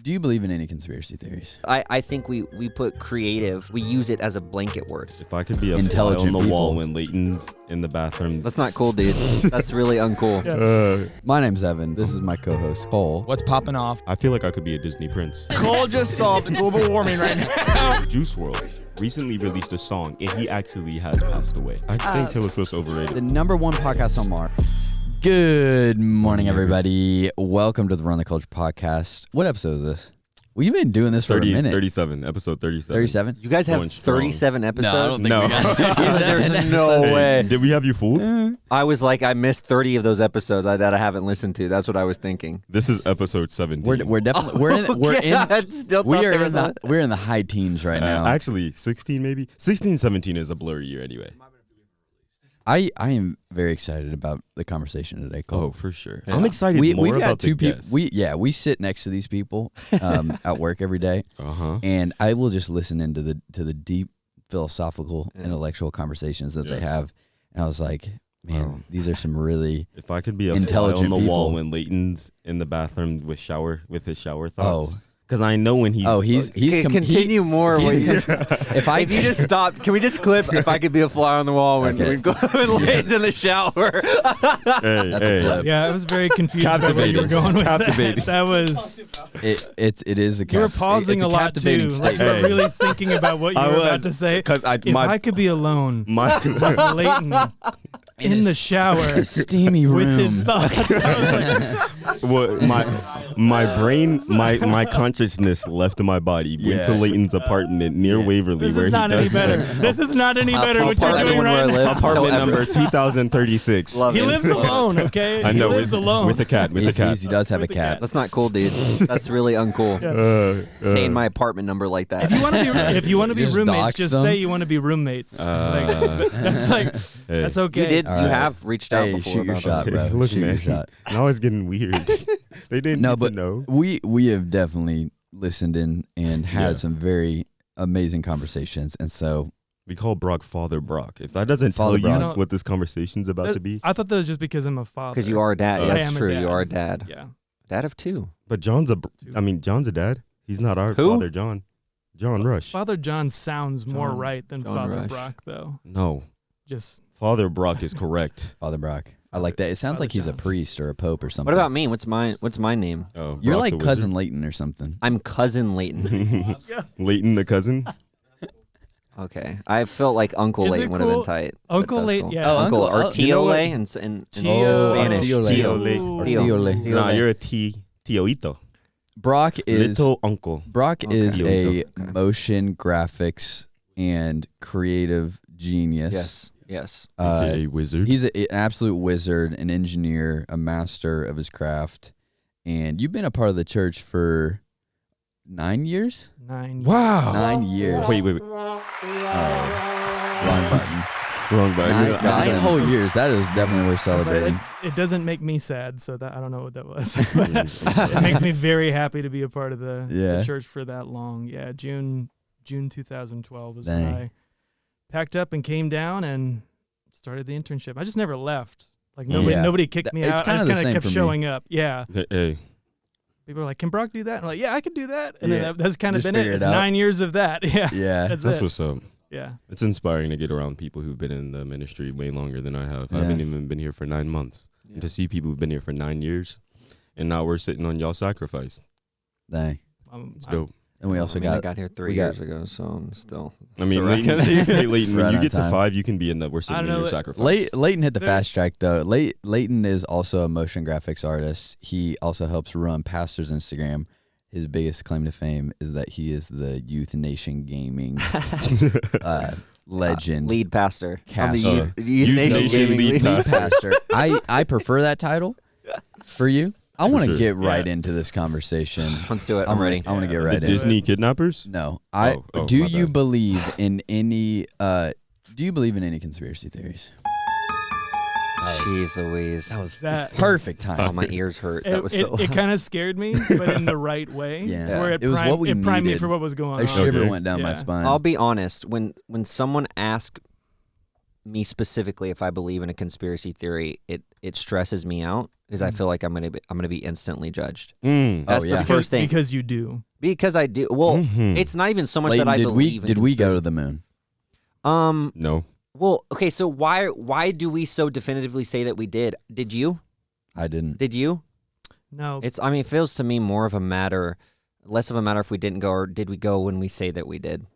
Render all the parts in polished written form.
Do you believe in any conspiracy theories? I think we put creative, we use it as a blanket word. If I could be a fly Intelligent on the people. wall when Layton's in the bathroom. That's not cool, dude. That's really uncool. My name's Evan. This is my co-host, Cole. What's popping off? I feel like I could be a Disney prince. Cole just solved global warming right now. Juice WRLD recently released a song, and he actually has passed away. I think Taylor Swift's overrated. The #1 podcast on Mars. Good morning, everybody. Welcome to the Run the Culture podcast. What episode is this? We've been doing this for a minute. 37, episode 37. 37? You guys have Going strong. 37 episodes? No. There's no way. Did we have you fooled? I was like, I missed 30 of those episodes that I haven't listened to. That's what I was thinking. This is episode 17. We're definitely we're in the high teens right now. Actually, 16 maybe? 16, 17 is a blurry year anyway. I am very excited about the conversation today, Cole. Oh, for sure. Yeah. I'm excited more we've got about two the people. guests. We sit next to these people at work every day, and I will just listen into the deep philosophical, intellectual conversations that they have. And I was like, man, these are some really If I could be a intelligent fly on the wall people. when Layton's in the bathroom with his shower thoughts. Oh. Because I know when he's... Continue more. If you just stop, can we just clip? If I could be a fly on the wall when we go and Layton's in the shower. That's a clip. Yeah, I was very confused about where you were going with that. That was... It is a You were pausing it's a lot too. captivating Like you were statement. really thinking about what you were about to say. Because If I could be alone with Layton in the shower, a steamy room with his thoughts, I was like, my brain, my consciousness left my body, went to Layton's apartment near Waverly. this where is not any better. This is not any better what you're doing right now. Apartment number 2036. Love He it. lives alone, okay? I know. He lives alone. With a cat. He does have a With a cat. That's not cool, dude. That's really uncool. Saying my apartment number like that. If you want to be Just roommates, dox just them? say you want to be roommates. That's okay. You did. All You right. have reached out Hey, before. shoot your about shot, that. bro. Look, Shoot man. your shot. Now it's getting weird. They didn't No, need but to know. we have definitely listened in and had Yeah. some very amazing conversations, and so We call Brock Father Brock. If that doesn't Father tell you Brock. what this conversation's about to be. I thought that was just because I'm a father. Because you are a dad. I Yeah, am that's a true. dad. You are a dad. Yeah. Dad of two. But John's a dad. He's not our Who? Father John. John Rush. Father John sounds more John- right than John Father Rush. Brock, though. No. Just Father Brock is correct. Father Brock. I like that. It sounds Father like he's a John. priest or a pope or something. What about me? What's my name? Oh, You're Brock like the cousin Layton or something. I'm cousin Layton. wizard. Layton the cousin. Okay. I felt like Uncle Is it Layton would have been cool? tight. but Uncle that's Layton, cool. yeah. Oh, Uncle Uncle- or you know Tio what? Lay in Tio. Spanish. Tio Lay. Tio Lay. Ooh. Tio. Lay. Tio Nah, Lay. you're a Tioito. Brock is Little uncle. Brock Okay. is a Okay. motion graphics and creative genius. Yes. AKA wizard. He's an absolute wizard, an engineer, a master of his craft. And you've been a part of the church for 9 years? 9 Wow. 9 years. Wait. Wrong button. Wrong button. Nine whole years. That is definitely worth It's like, celebrating. it doesn't make me sad, so that I don't know what that was. But it makes me very happy to be a part of the church for that long. Yeah, June 2012 was when Dang. I packed up and came down and started the internship. I just never left. Like nobody kicked me It's out. I kinda just the kind same of kept for me. showing up. Yeah. Hey. People are like, "Can Brock do that?" And I'm like, "Yeah, I could do that." And Yeah. then that's kind of Just been it. figure it It's out. 9 years of that. Yeah. Yeah. That's That's it. what's up. Yeah. It's inspiring to get around people who've been in the ministry way longer than I have. I Yeah. haven't even been here for 9 months. And to see people who've been here for 9 years, and now we're sitting on y'all sacrifice. Dang. It's dope. And we also I got here 3 we got- years ago, so I'm still. I mean, It's Layton, hey, Layton, Right when you on get to time. 5, you can be in the we're sitting I in don't your know, sacrifice. Layton hit the There- fast track though. Layton is also a motion graphics artist. He also helps run Pastor's Instagram. His biggest claim to fame is that he is the Youth Nation Gaming legend. Lead pastor. I'm the Caster. Youth Youth Nation Nation Gaming lead lead. pastor. pastor. I prefer that title for you. I want to sure. get right Yeah. into this conversation. Let's do it. I'm ready. I want to get Yeah, right The into it. Disney kidnappers? No. Oh, Do my you bad. believe in any do you believe in any conspiracy theories? Jeez Louise. That was That perfect Oh, time. my ears hurt. That was so. it kind of scared me, but in the right way. Yeah. To where it It was what we primed me needed. for what was going A on. shiver Okay. went down my Yeah. spine. I'll be honest. When someone asks me specifically, if I believe in a conspiracy theory, it stresses me out because I feel like I'm gonna be instantly judged. That's the first thing. Because you do. Because I do. Well, it's not even so much Layton, that I believe. Did we go to the moon? No. Well, okay. So why do we so definitively say that we did? Did you? I didn't. Did you? No. It feels to me more of a matter, less of a matter if we didn't go or did we go when we say that we did.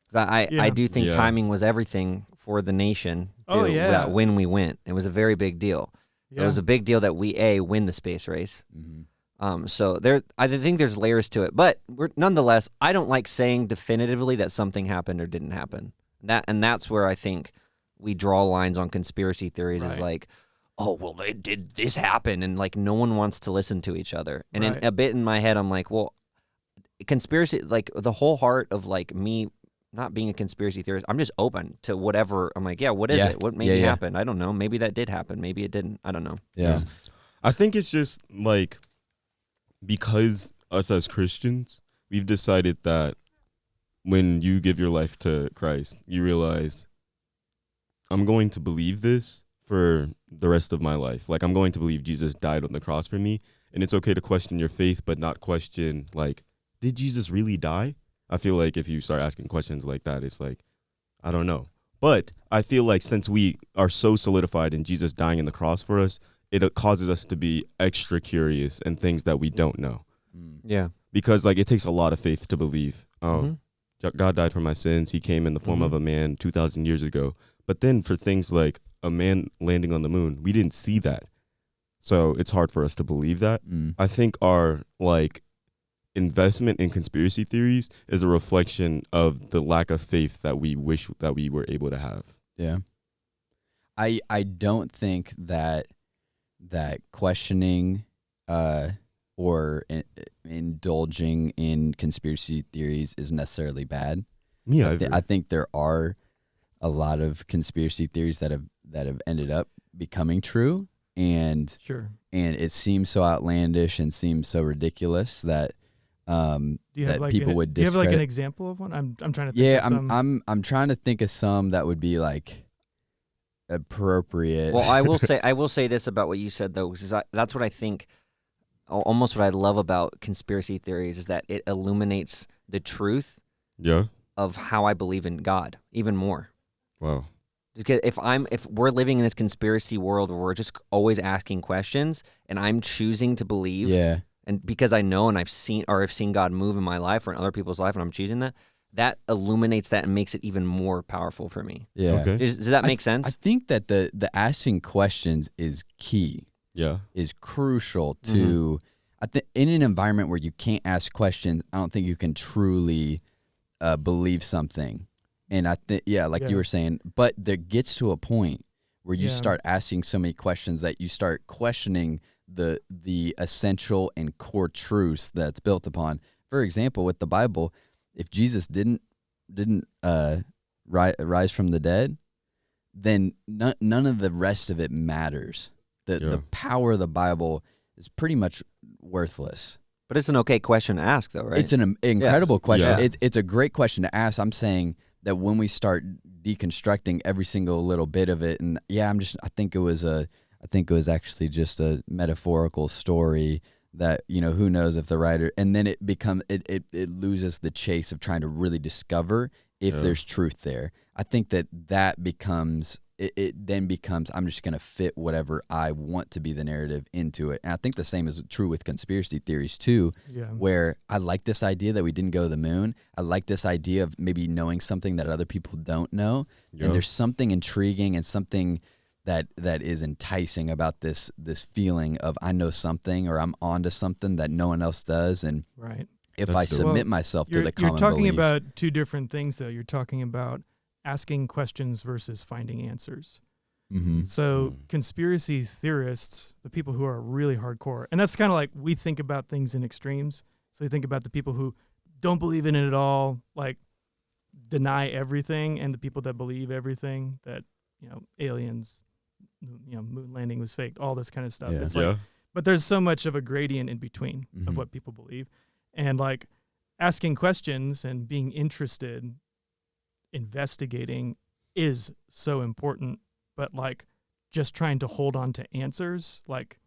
Because I do think timing was everything for the nation. When we went, it was a very big deal. Yeah. It was a big deal that we win the space race. Mm-hmm. So I think there's layers to it, but nonetheless, I don't like saying definitively that something happened or didn't happen. That's where I think we draw lines on conspiracy theories. Is like, oh well, did this happen? And like no one wants to listen to each other. And in a bit in my head, I'm like, well, conspiracy, like the whole heart of like me not being a conspiracy theorist, I'm just open to whatever. I'm like, what is it? What maybe happened? I don't know. Maybe that did happen. Maybe it didn't. I don't know. Yeah. I think it's just like because us as Christians, we've decided that when you give your life to Christ, you realize I'm going to believe this for the rest of my life. Like I'm going to believe Jesus died on the cross for me, and it's okay to question your faith, but not question like, did Jesus really die? I feel like if you start asking questions like that, it's like, I don't know. But I feel like since we are so solidified in Jesus dying on the cross for us, it causes us to be extra curious and things that we don't know. Yeah. Because like it takes a lot of faith to believe. God died for my sins. He came in the form of a man 2,000 years ago. But then for things like a man landing on the moon, we didn't see that. So it's hard for us to believe that. I think our like investment in conspiracy theories is a reflection of the lack of faith that we wish that we were able to have. Yeah. I don't think that questioning or indulging in conspiracy theories is necessarily bad. Yeah, I think there are a lot of conspiracy theories that have ended up becoming true, and it seems so outlandish and seems so ridiculous that people would discredit. Do you have like an example of one? I'm trying to think of some. I'm trying to think of some that would be like appropriate. Well, I will say this about what you said though, because that's what I think. Almost what I love about conspiracy theories is that it illuminates the truth of how I believe in God even more. Wow. Because if we're living in this conspiracy world where we're just always asking questions and I'm choosing to believe, and because I know and I've seen God move in my life or in other people's life and I'm choosing that illuminates that and makes it even more powerful for me. Yeah. Okay. Does that make sense? I think that the asking questions is key. Yeah. Is crucial to I think in an environment where you can't ask questions, I don't think you can truly believe something. And I think you were saying, but there gets to a point where you start asking so many questions that you start questioning the essential and core truths that's built upon. For example, with the Bible, if Jesus didn't rise from the dead, then none of the rest of it matters. The power of the Bible is pretty much worthless. But it's an okay question to ask, though, right? It's an incredible question. Yeah. It's a great question to ask. I'm saying that when we start deconstructing every single little bit of it, and I think it was actually just a metaphorical story that, who knows if the writer, and then it loses the chase of trying to really discover if there's truth there. I think that becomes. It then becomes, I'm just going to fit whatever I want to be the narrative into it. And I think the same is true with conspiracy theories too, where I like this idea that we didn't go to the moon. I like this idea of maybe knowing something that other people don't know. And there's something intriguing and something that is enticing about this feeling of I know something or I'm onto something that no one else does. And if I submit myself to the common belief. You're talking belief, about two different things though. You're talking about asking questions versus finding answers. So conspiracy theorists, the people who are really hardcore, and that's kind of like we think about things in extremes. So you think about the people who don't believe in it at all, like deny everything, and the people that believe everything, that, aliens, moon landing was faked, all this kind of stuff. It's like, but there's so much of a gradient in between of what people believe. And like asking questions and being interested, investigating is so important, but like just trying to hold on to answers, like,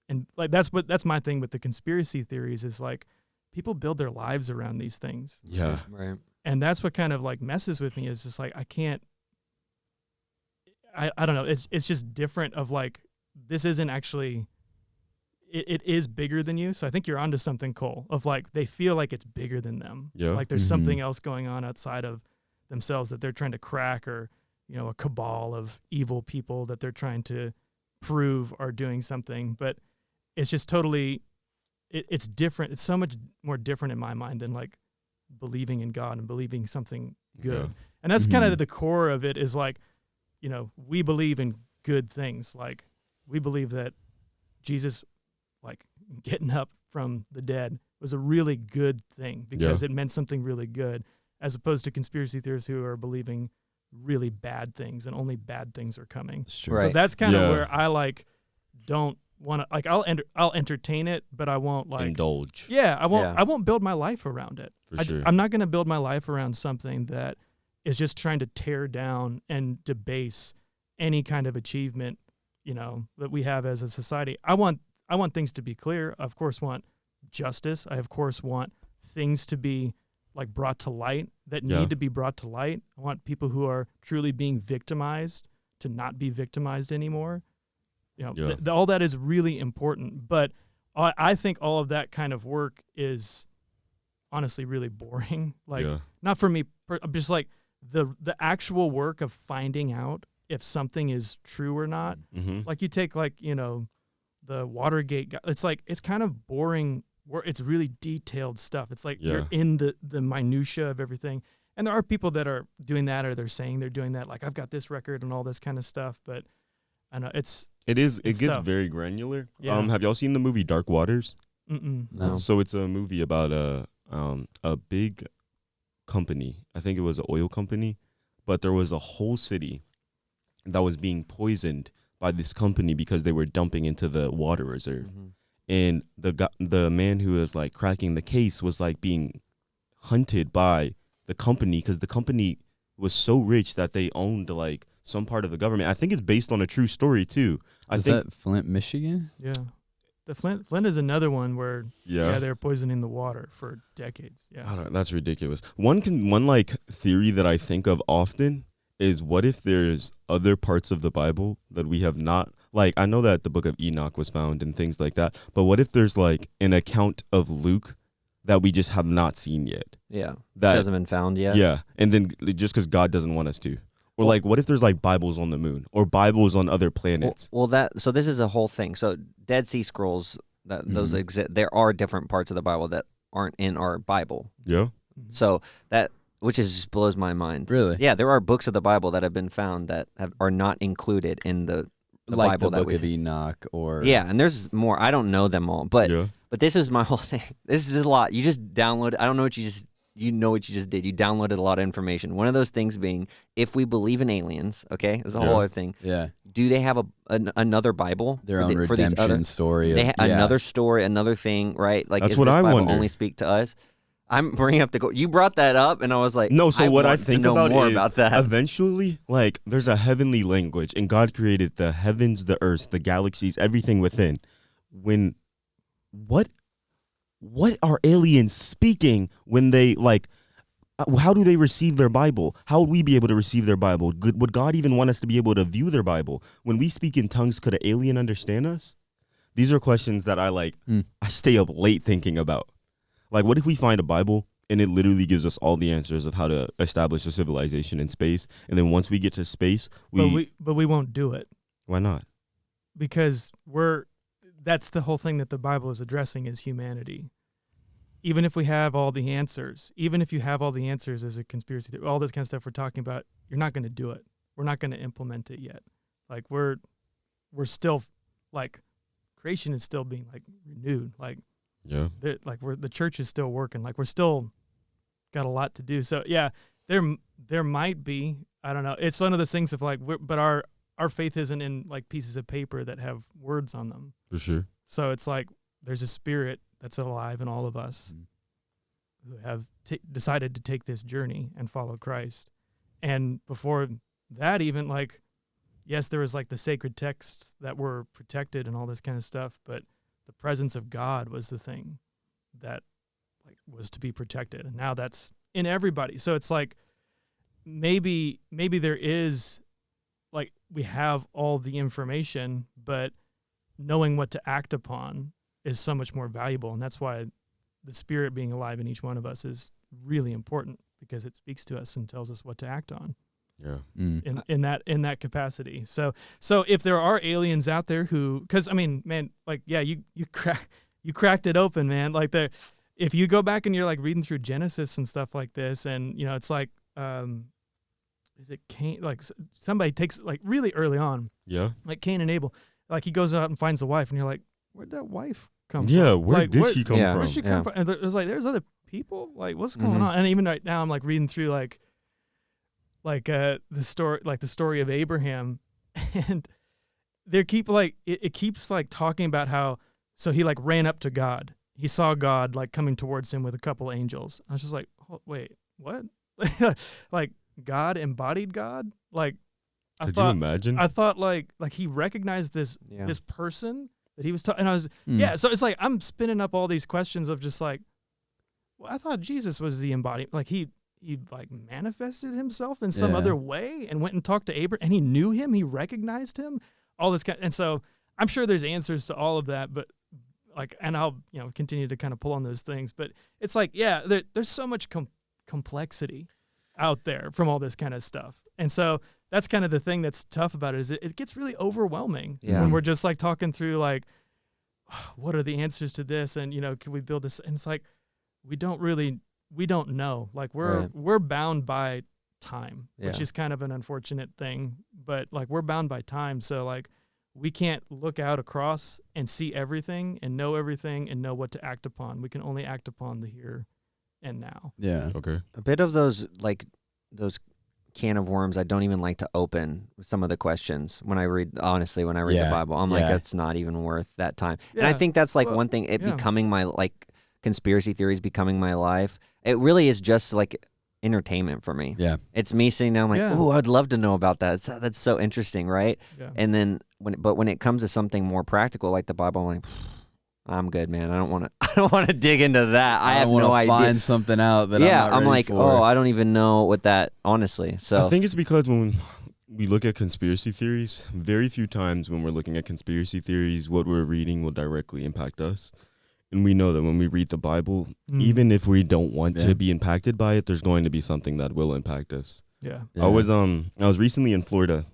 and like that's my thing with the conspiracy theories is like people build their lives around these things. Yeah. Right. And that's what kind of like messes with me is just like I don't know. It's just different of like this isn't actually it is bigger than you. So I think you're onto something, Cole, of like they feel like it's bigger than them. Yeah. Like there's something else going on outside of themselves that they're trying to crack, or, you know, a cabal of evil people that they're trying to prove are doing something. But it's just totally it's different. It's so much more different in my mind than like believing in God and believing something good. Yeah. And that's kind of the core of it is like, you know, we believe in good things. Like we believe that Jesus, like getting up from the dead, was a really good thing because it meant something really good, as opposed to conspiracy theorists who are believing really bad things and only bad things are coming. Right. So that's kind of where I like don't want to, like I'll entertain it, but I won't like indulge. Yeah, I won't build my life around it. For sure. I'm not going to build my life around something that is just trying to tear down and debase any kind of achievement, you know, that we have as a society. I want things to be clear. I, of course, want justice. I, of course, want things to be like brought to light that need to be brought to light. I want people who are truly being victimized to not be victimized anymore. You know, all that is really important. But I think all of that kind of work is honestly really boring. Like, not for me, just like the actual work of finding out if something is true or not. Like you take like, you know, the Watergate, it's like, it's kind of boring. It's really detailed stuff. It's like you're in the minutia of everything. And there are people that are doing that, or they're saying they're doing that. Like, I've got this record and all this kind of stuff. But I know it gets tough. Very granular. Yeah. Have y'all seen the movie Dark Waters? No. So it's a movie about a big company. I think it was an oil company, but there was a whole city that was being poisoned by this company because they were dumping into the water reserve. And the man who was like cracking the case was like being hunted by the company because the company was so rich that they owned like some part of the government. I think it's based on a true story too. Is that Flint, Michigan? Yeah. The Flint is another one where they're poisoning the water for decades. Yeah. That's ridiculous. One like theory that I think of often is, what if there's other parts of the Bible that we have not, like, I know that the book of Enoch was found and things like that, but what if there's like an account of Luke that we just have not seen yet? Yeah. That hasn't been found yet. Yeah. And then just because God doesn't want us to. Or like, what if there's like Bibles on the moon or Bibles on other planets? So this is a whole thing. So Dead Sea Scrolls, those exist. There are different parts of the Bible that aren't in our Bible. Yeah. So which just blows my mind. Really? Yeah, there are books of the Bible that have been found that are not included in the like Bible the Book of Enoch, or and there's more. I don't know them all, but this is my whole thing. This is a lot. You just download. I don't know what you know what you just did. You downloaded a lot of information. One of those things being, if we believe in aliens, okay, there's a whole other thing. Yeah. Do they have another Bible? Their own redemption story. Another story, another thing, right? Like, that's is what this I Bible wonder. Only speak to us? I'm bringing up you brought that up, and I was like, no. So what I think about more is about that. Eventually, like, there's a heavenly language, and God created the heavens, the earth, the galaxies, everything within. What are aliens speaking when they like? How do they receive their Bible? How would we be able to receive their Bible? Would God even want us to be able to view their Bible? When we speak in tongues, could an alien understand us? These are questions that I stay up late thinking about. Like, what if we find a Bible and it literally gives us all the answers of how to establish a civilization in space, and then once we get to space, we won't do it. Why not? Because that's the whole thing that the Bible is addressing, is humanity. Even if we have all the answers, even if you have all the answers as a conspiracy theory, all this kind of stuff we're talking about, you're not going to do it. We're not going to implement it yet. Like, we're still, like, creation is still being like renewed. Like, the church is still working. Like, we're still got a lot to do. So yeah, there might be, I don't know. It's one of those things of like, but our faith isn't in like pieces of paper that have words on them. For sure. So it's like there's a spirit that's alive in all of us who have decided to take this journey and follow Christ. And before that even like, yes, there was like the sacred texts that were protected and all this kind of stuff, but the presence of God was the thing that like was to be protected. And now that's in everybody. So it's like, maybe there is like, we have all the information, but knowing what to act upon is so much more valuable. And that's why the Spirit being alive in each one of us is really important, because it speaks to us and tells us what to act on. Yeah. In that capacity. So if there are aliens out there who, because I mean, man, like, yeah, you cracked it open, man. Like if you go back and you're like reading through Genesis and stuff like this, and you know, it's like, is it Cain? Like somebody takes like really early on, yeah, like Cain and Abel. Like he goes out and finds a wife, and you're like, where'd that wife come from? Yeah, where like, did she come from? Where did she come from? And there's like, there's other people. Like, what's going on? And even right now, I'm like reading through like the story of Abraham, and they keep like it keeps like talking about how, so he like ran up to God. He saw God like coming towards him with a couple angels. I was just like, oh, wait, what? Like God embodied God? Like, Could you imagine? I thought like he recognized this person that he was talking, and I was so it's like I'm spinning up all these questions of just like, well, I thought Jesus was the embodiment. Like he like manifested himself in some other way and went and talked to Abraham, and he knew him, he recognized him, all this kind. And so I'm sure there's answers to all of that, but like, and I'll continue to kind of pull on those things, but it's like, there's so much complexity out there from all this kind of stuff. And so that's kind of the thing that's tough about it, is it gets really overwhelming when we're just like talking through like, what are the answers to this? And, can we build this? And it's like, we don't know. Like we're bound by time, which is kind of an unfortunate thing, but like we're bound by time. So like we can't look out across and see everything and know what to act upon. We can only act upon the here and now. Yeah. Okay. A bit of those can of worms I don't even like to open with some of the questions when I read the Bible. I'm like, that's not even worth that time. Yeah. And I think that's like one thing, becoming my like conspiracy theories becoming my life. It really is just like entertainment for me. Yeah. It's me sitting down like, oh, I'd love to know about that. That's so interesting, right? Yeah. And then when it comes to something more practical like the Bible, I'm like, I'm good, man. I don't want to dig into that. I have no idea. Find something out that I'm like, for. I don't even know what that, honestly. So I think it's because when we look at conspiracy theories, very few times when we're looking at conspiracy theories, what we're reading will directly impact us. And we know that when we read the Bible, even if we don't want to be impacted by it, there's going to be something that will impact us. Yeah. I was recently in Florida,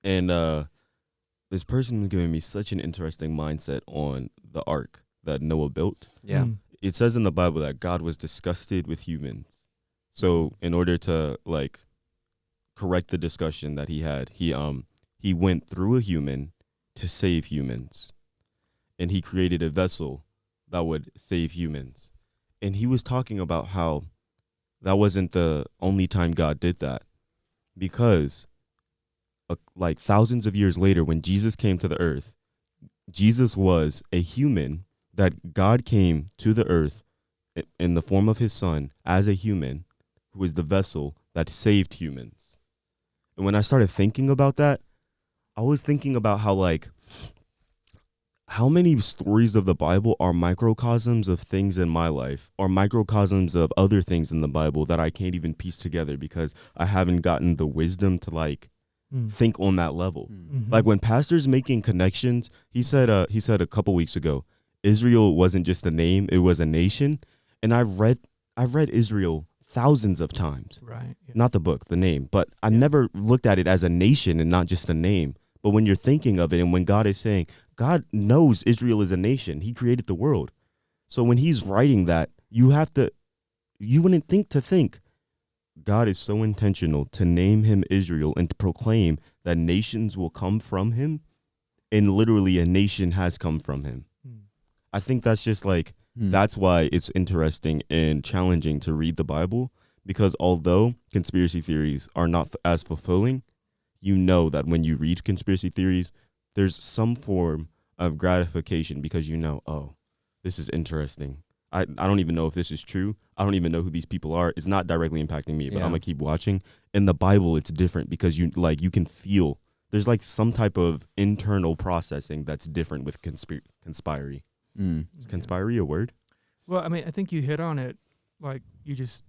and this person was giving me such an interesting mindset on the ark that Noah built. Yeah. It says in the Bible that God was disgusted with humans. So in order to like correct the discussion that he had, he went through a human to save humans. And he created a vessel that would save humans. And he was talking about how that wasn't the only time God did that, because like thousands of years later, when Jesus came to the earth, Jesus was a human that God came to the earth in the form of his son as a human who was the vessel that saved humans. And when I started thinking about that, I was thinking about how many stories of the Bible are microcosms of things in my life, or microcosms of other things in the Bible that I can't even piece together because I haven't gotten the wisdom to think on that level. Mm-hmm. Like when pastor's making connections, he said a couple weeks ago, Israel wasn't just a name, it was a nation. And I've read Israel thousands of times. Right. Yeah. Not the book, the name, but I never looked at it as a nation and not just a name. But when you're thinking of it, and when God is saying, God knows Israel is a nation. He created the world. So when he's writing that, you wouldn't think God is so intentional to name him Israel and to proclaim that nations will come from him. And literally a nation has come from him. I think that's just that's why it's interesting and challenging to read the Bible, because although conspiracy theories are not as fulfilling, you know that when you read conspiracy theories, there's some form of gratification because you know, oh, this is interesting. I don't even know if this is true. I don't even know who these people are. It's not directly impacting me, but I'm gonna keep watching. In the Bible, it's different because you can feel there's like some type of internal processing that's different with conspiracy. Is conspiracy a word? Well, I mean, I think you hit on it. Like you just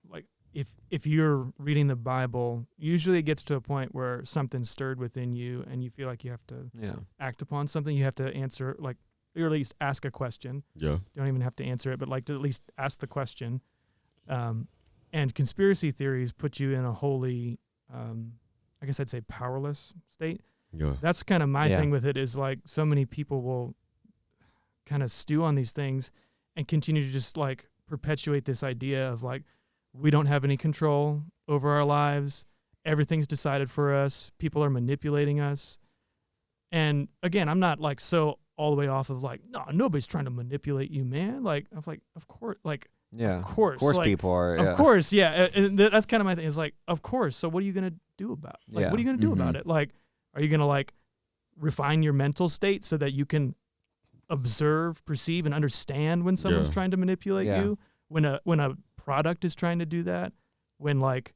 like if you're reading the Bible, usually it gets to a point where something's stirred within you, and you feel like you have to act upon something. You have to answer, like, or at least ask a question. Yeah. You don't even have to answer it, but like to at least ask the question. And conspiracy theories put you in a wholly, I guess I'd say, powerless state. Yeah. That's kind of my thing with it, is like so many people will kind of stew on these things and continue to just like perpetuate this idea of like, we don't have any control over our lives. Everything's decided for us. People are manipulating us. And again, I'm not like so all the way off of like, no, nobody's trying to manipulate you, man. Like, I'm like, of course, like, of course like, people are. Of course, yeah. And that's kind of my thing. Is like, of course. So what are you gonna do about it? Like, what are you gonna do about it? Like, are you gonna like refine your mental state so that you can observe, perceive, and understand when someone's trying to manipulate you? When a product is trying to do that? When like,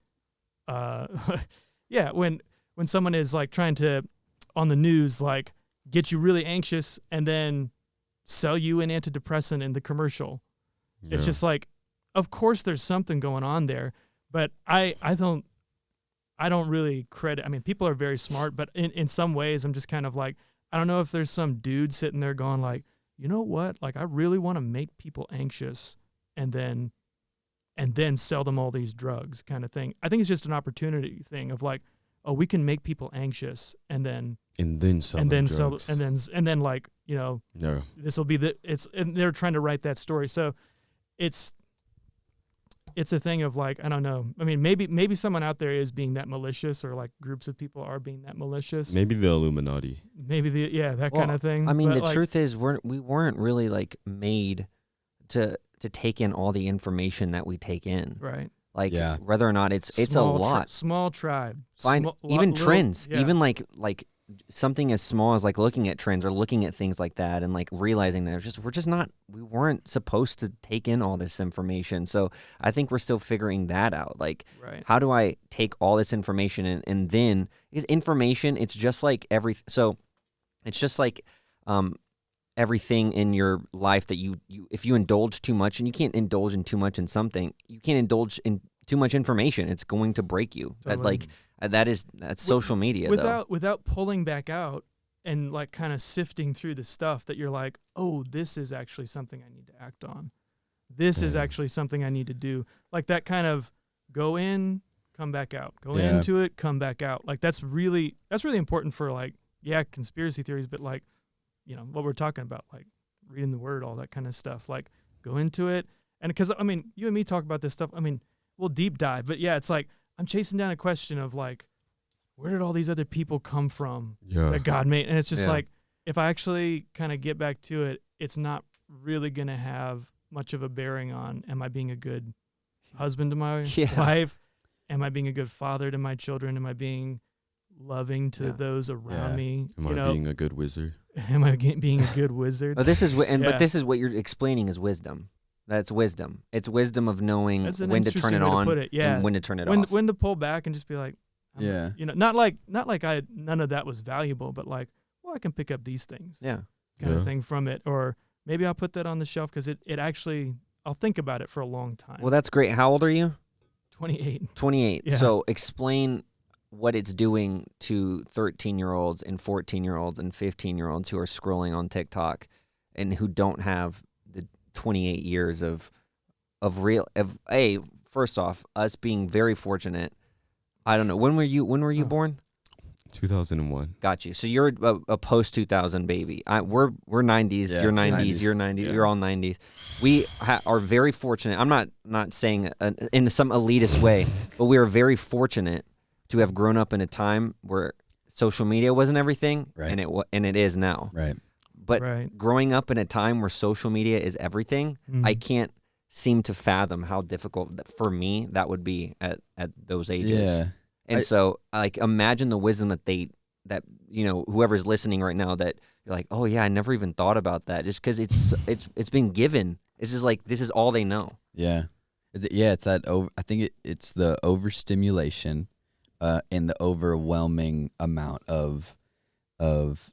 when someone is like trying to on the news like get you really anxious and then sell you an antidepressant in the commercial. It's just like, of course there's something going on there, but I don't really credit. I mean, people are very smart, but in some ways I'm just kind of like, I don't know if there's some dude sitting there going like, you know what? Like, I really want to make people anxious and then sell them all these drugs kind of thing. I think it's just an opportunity thing of like, oh, we can make people anxious and then sell drugs. And then like, you know, this will be and they're trying to write that story. So it's a thing of like, I don't know. I mean, maybe someone out there is being that malicious, or like groups of people are being that malicious. Maybe the Illuminati. Maybe that kind of thing. I mean, but the truth is we weren't really like made to take in all the information that we take in. Right. Like whether or not it's a lot. Small tribe. Even trends. Even like something as small as like looking at trends or looking at things like that and like realizing that we weren't supposed to take in all this information. So I think we're still figuring that out. Like, how do I take all this information and then, because information, it's just like everything in your life that you if you indulge too much, and you can't indulge in too much in something, you can't indulge in too much information. It's going to break you. Totally. That's social media without pulling back out and like kind of sifting through the stuff that you're like, oh, this is actually something I need to act on. This is actually something I need to do. Like that kind of go in, come back out, go into it, come back out. Like that's really important for like, conspiracy theories, but like, you know, what we're talking about, like reading the word, all that kind of stuff, like go into it. And because, I mean, you and me talk about this stuff. I mean, we'll deep dive, but it's like, I'm chasing down a question of like, where did all these other people come from that God made? And it's just like, if I actually kind of get back to it, it's not really going to have much of a bearing on, am I being a good husband to my wife? Am I being a good father to my children? Am I being loving to those around me? Am I being a good wizard? Am I being a good wizard? But this is but this is what you're explaining is wisdom. That's wisdom. It's wisdom of knowing when to turn it on and when to turn it off. When to pull back and just be like, you know, not like none of that was valuable, but like, well, I can pick up these things, kind of thing from it, or maybe I'll put that on the shelf because it actually, I'll think about it for a long time. Well, that's great. How old are you? 28. 28. Yeah. So explain what it's doing to 13-year-olds and 14-year-olds and 15-year-olds who are scrolling on TikTok and who don't have 28 years of first off, us being very fortunate. I don't know, when were you born? 2001. Got you. So you're a post 2000 baby. We're 90s. You're 90s. You're 90s. You're all 90s. We are very fortunate. I'm not saying in some elitist way, but we are very fortunate to have grown up in a time where social media wasn't everything, and it is now. Right. But growing up in a time where social media is everything, I can't seem to fathom how difficult for me that would be at those ages. Yeah. And so, like, imagine the wisdom that they whoever's listening right now, that you're like, oh yeah, I never even thought about that, just because it's been given. It's just like, this is all they know. Yeah. It's that I think it's the overstimulation and the overwhelming amount of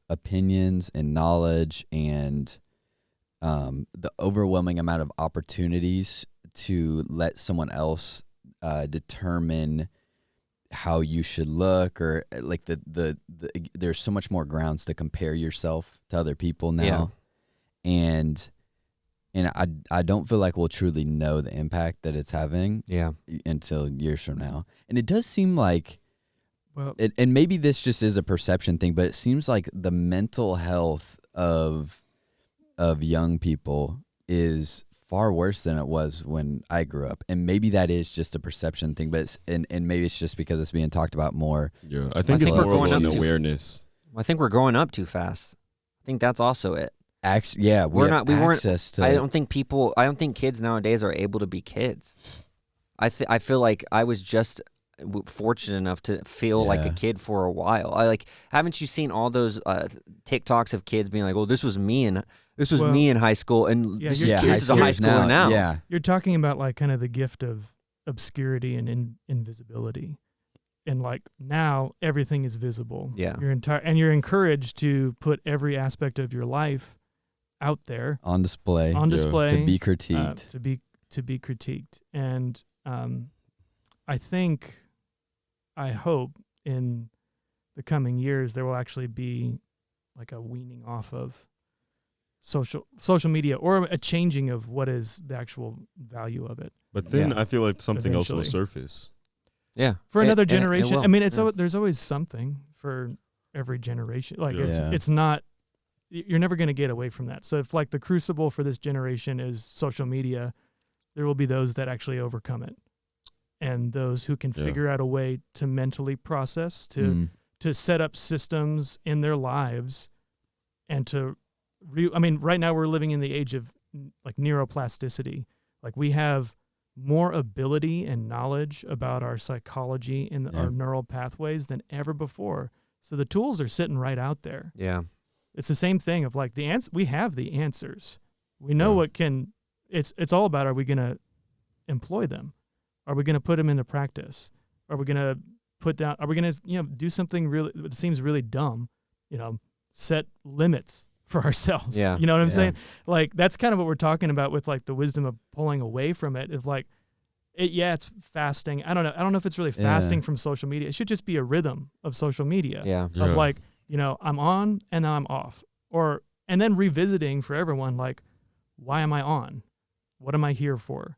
opinions and knowledge, and the overwhelming amount of opportunities to let someone else determine how you should look, or like there's so much more grounds to compare yourself to other people now. And I don't feel like we'll truly know the impact that it's having until years from now. And it does seem like, and maybe this just is a perception thing, but it seems like the mental health of young people is far worse than it was when I grew up. And maybe that is just a perception thing, but and maybe it's just because it's being talked about more. Yeah, I think it's more of an awareness. I think we're growing up too fast. I think that's also it. I don't think kids nowadays are able to be kids. I feel like I was just fortunate enough to feel like a kid for a while. Haven't you seen all those TikToks of kids being like, "Oh, this was me in high school, and this is a high schooler now." Yeah, you're talking about like kind of the gift of obscurity and invisibility, and like now everything is visible. Yeah, you're encouraged to put every aspect of your life out there on display to be critiqued, to be critiqued, and I hope in the coming years there will actually be like a weaning off of social media, or a changing of what is the actual value of it. But then I feel like something else will surface. Yeah, for another generation. I mean, there's always something for every generation. Like it's not. You're never going to get away from that. So if like the crucible for this generation is social media, there will be those that actually overcome it, and those who can figure out a way to mentally process, to set up systems in their lives, and to right now we're living in the age of like neuroplasticity. Like we have more ability and knowledge about our psychology and our neural pathways than ever before. So the tools are sitting right out there. Yeah. It's the same thing of like we have the answers. We know what it's all about, are we going to employ them? Are we going to put them into practice? Are we going to do something really that seems really dumb, set limits for ourselves. Yeah. You know what I'm saying? Like that's kind of what we're talking about with like the wisdom of pulling away from it. Of like it's fasting. I don't know if it's really fasting from social media. It should just be a rhythm of social media. Yeah. Of like, I'm on and now I'm off. And then revisiting for everyone, like, why am I on? What am I here for?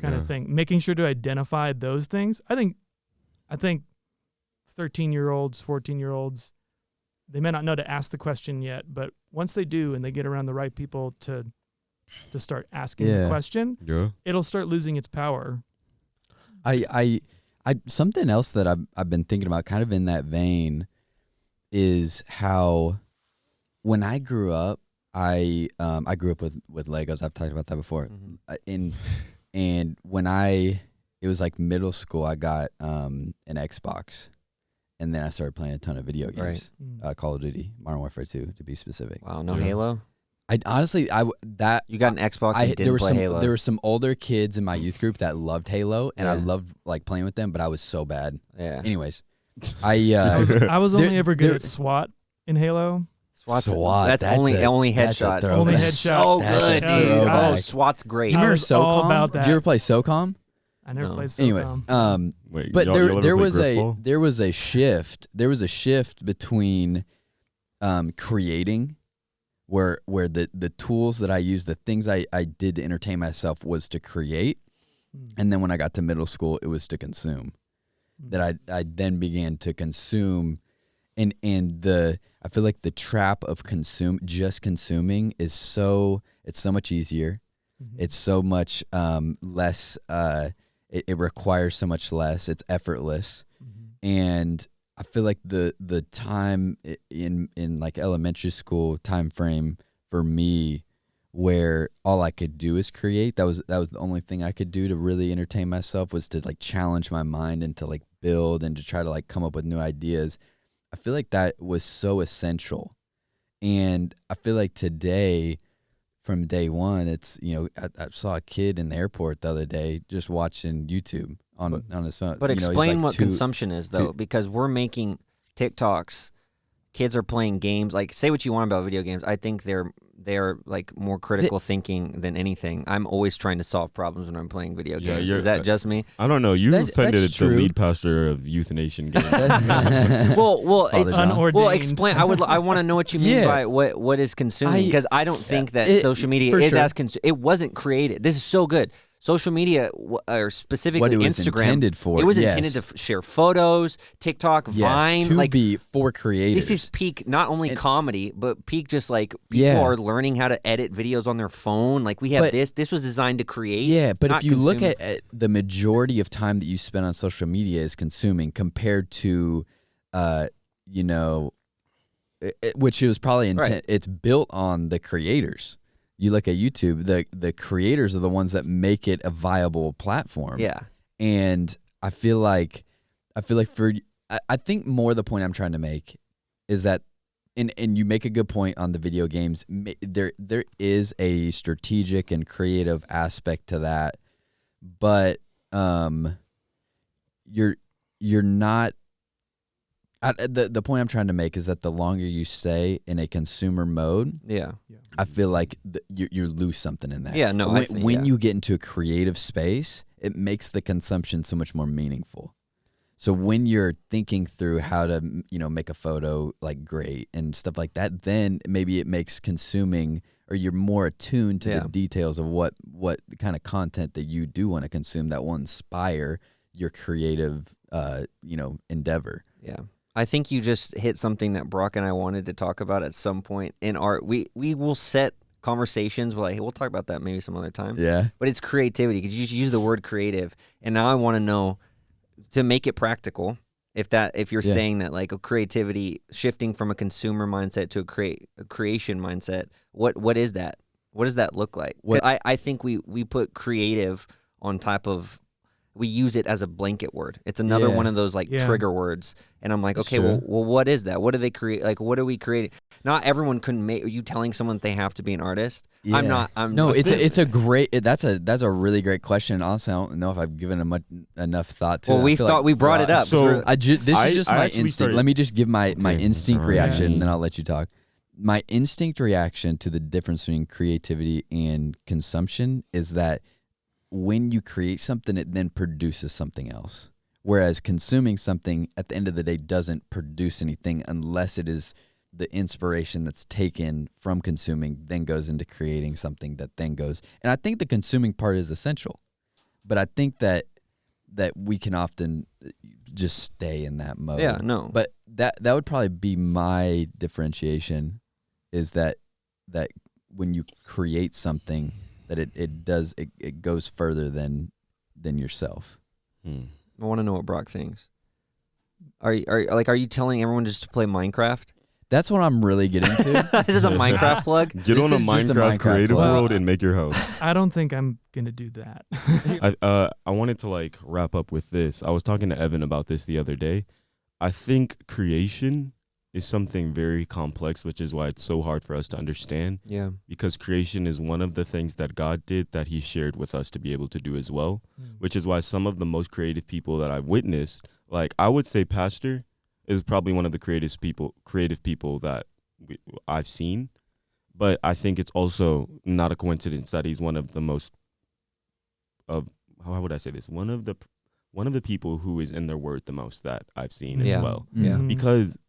Kind of thing. Making sure to identify those things. I think 13-year-olds, 14-year-olds, they may not know to ask the question yet, but once they do and they get around the right people to start asking the question, it'll start losing its power. I something else that I've been thinking about kind of in that vein is how when I grew up, I grew up with Legos. I've talked about that before. And when it was like middle school, I got an Xbox, and then I started playing a ton of video games. Right. Call of Duty, Modern Warfare 2 to be specific. Wow, no Halo? I honestly, you got an Xbox and didn't play Halo. There were some older kids in my youth group that loved Halo, and I loved like playing with them, but I was so bad. Yeah. Anyways, I was only ever good at SWAT in Halo. SWAT. That's only headshots. Only headshots. So good, dude. Oh, SWAT's great. You remember SOCOM? All about that. Did you ever play SOCOM? I never played SOCOM. Anyway, wait, but there was a shift. There was a shift between creating, where the tools that I used, the things I did to entertain myself was to create, and then when I got to middle school, it was to consume. That I then began to consume, and I feel like the trap of just consuming is so much easier. It's so much less. It requires so much less. It's effortless, and I feel like the time in like elementary school time frame for me, where all I could do is create. That was the only thing I could do to really entertain myself, was to like challenge my mind and to like build and to try to like come up with new ideas. I feel like that was so essential. And I feel like today, from day one, it's, I saw a kid in the airport the other day just watching YouTube on his phone. But explain what consumption is, though, because we're making TikToks. Kids are playing games. Like, say what you want about video games. I think they're like more critical thinking than anything. I'm always trying to solve problems when I'm playing video games. Is that just me? I don't know. You offended the lead pastor of Youth Nation Games. well, it's unordained. Well, explain. I want to know what you mean by what is consuming, because I don't think that social media is as it wasn't created. This is so good. Social media, or specifically what it was Instagram, intended for. It was intended to share photos, TikTok, Vine, to be for creators. This is peak not only comedy, but peak just like people are learning how to edit videos on their phone. Like we have this was designed to create. Yeah, but if you look at the majority of time that you spend on social media is consuming compared to, which is probably it's built on the creators. You look at YouTube, the creators are the ones that make it a viable platform. Yeah. And I feel like I think more the point I'm trying to make is that, and you make a good point on the video games, there is a strategic and creative aspect to that, but you're not. The point I'm trying to make is that the longer you stay in a consumer mode, I feel like you lose something in that. Yeah, no. When you get into a creative space, it makes the consumption so much more meaningful. So when you're thinking through how to make a photo like great and stuff like that, then maybe it makes consuming, or you're more attuned to the details of what kind of content that you do want to consume that will inspire your creative endeavor. Yeah. I think you just hit something that Brock and I wanted to talk about at some point in art. We will set conversations. We're like, hey, we'll talk about that maybe some other time. Yeah. But it's creativity, because you just use the word creative. And now I want to know, to make it practical, if you're saying that like a creativity shifting from a consumer mindset to a creation mindset, what is that? What does that look like? I think we put creative on top of, we use it as a blanket word. It's another one of those trigger words. And I'm like, okay, well, what is that? What do they create? Like, what are we creating? Not everyone can make. Are you telling someone that they have to be an artist? Yeah. I'm not. It's a great. That's a really great question. Honestly, I don't know if I've given enough thought to. Well, we brought it up. So this is just my instinct. Let me just give my instinct reaction, and then I'll let you talk. My instinct reaction to the difference between creativity and consumption is that when you create something, it then produces something else. Whereas consuming something at the end of the day doesn't produce anything unless it is the inspiration that's taken from consuming then goes into creating something that then goes. And I think the consuming part is essential, but I think that we can often just stay in that mode. Yeah, no. But that would probably be my differentiation, is that when you create something, that it goes further than yourself. I want to know what Brock thinks. Are you telling everyone just to play Minecraft? That's what I'm really getting to. This is a Minecraft plug. Get on a Minecraft creative world and make your house. I don't think I'm gonna do that. I wanted to wrap up with this. I was talking to Evan about this the other day. I think creation is something very complex, which is why it's so hard for us to understand. Yeah. Because creation is one of the things that God did that he shared with us to be able to do as well, which is why some of the most creative people that I've witnessed, I would say Pastor is probably one of the creative people that I've seen. But I think it's also not a coincidence that he's one of the most how would I say this? One of the people who is in their word the most that I've seen as well. Yeah. Because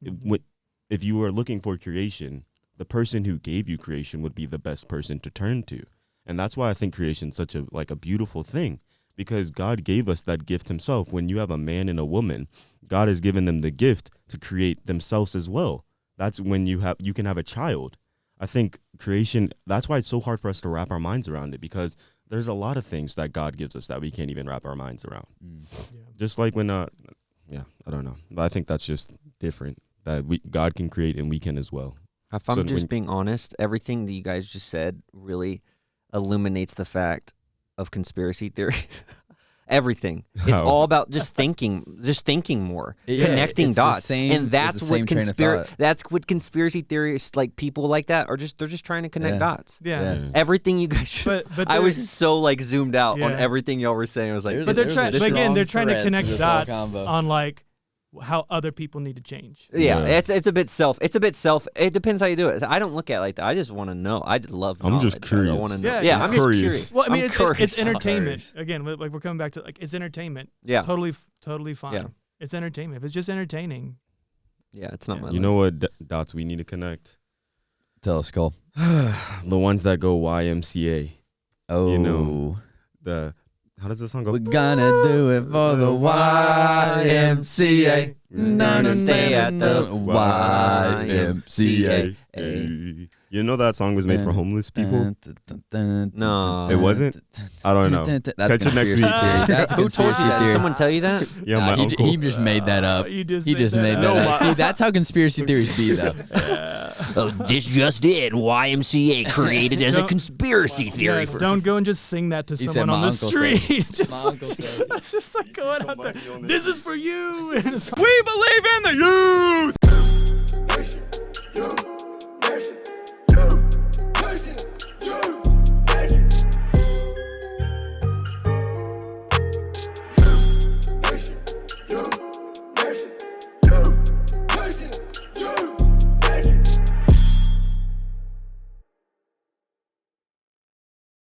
if you are looking for creation, the person who gave you creation would be the best person to turn to. And that's why I think creation is such a beautiful thing, because God gave us that gift himself. When you have a man and a woman, God has given them the gift to create themselves as well. That's when you can have a child. I think creation, that's why it's so hard for us to wrap our minds around it, because there's a lot of things that God gives us that we can't even wrap our minds around. Just like when, I don't know. But I think that's just different, that God can create and we can as well. If I'm just being honest, everything that you guys just said really illuminates the fact of conspiracy theories. Everything. It's all about just thinking more, connecting dots, and that's what conspiracy theorists, like people like that, they're just trying to connect dots. Yeah. Everything you guys. But I was so like zoomed out on everything y'all were saying. I was like, but they're trying to connect dots on like how other people need to change. It's a bit self. It depends how you do it. I don't look at it like that. I just want to know. I just love knowledge. I'm just curious. I want to know. I'm just curious. Well, I mean, it's entertainment. Again, like we're coming back to like it's entertainment. Yeah. Totally fine. Yeah. It's entertainment. If it's just entertaining. Yeah, it's not my You know what dots we need to connect? Tell us, Cole. The ones that go YMCA. Oh. You know, how does this song go? We're gonna do it for the YMCA. Gonna stay at the YMCA. You know that song was made for homeless people? No. It wasn't? I don't know. That's Catch it next week. That's a Who told you that? Did someone tell you that? Yeah, my uncle. He just made that up. He just made that up. See, that's how conspiracy theories be, though. This just in. YMCA created as a conspiracy theory. Don't go and just sing that to someone on the street. It's just like going out there. This is for you. We believe in the youth!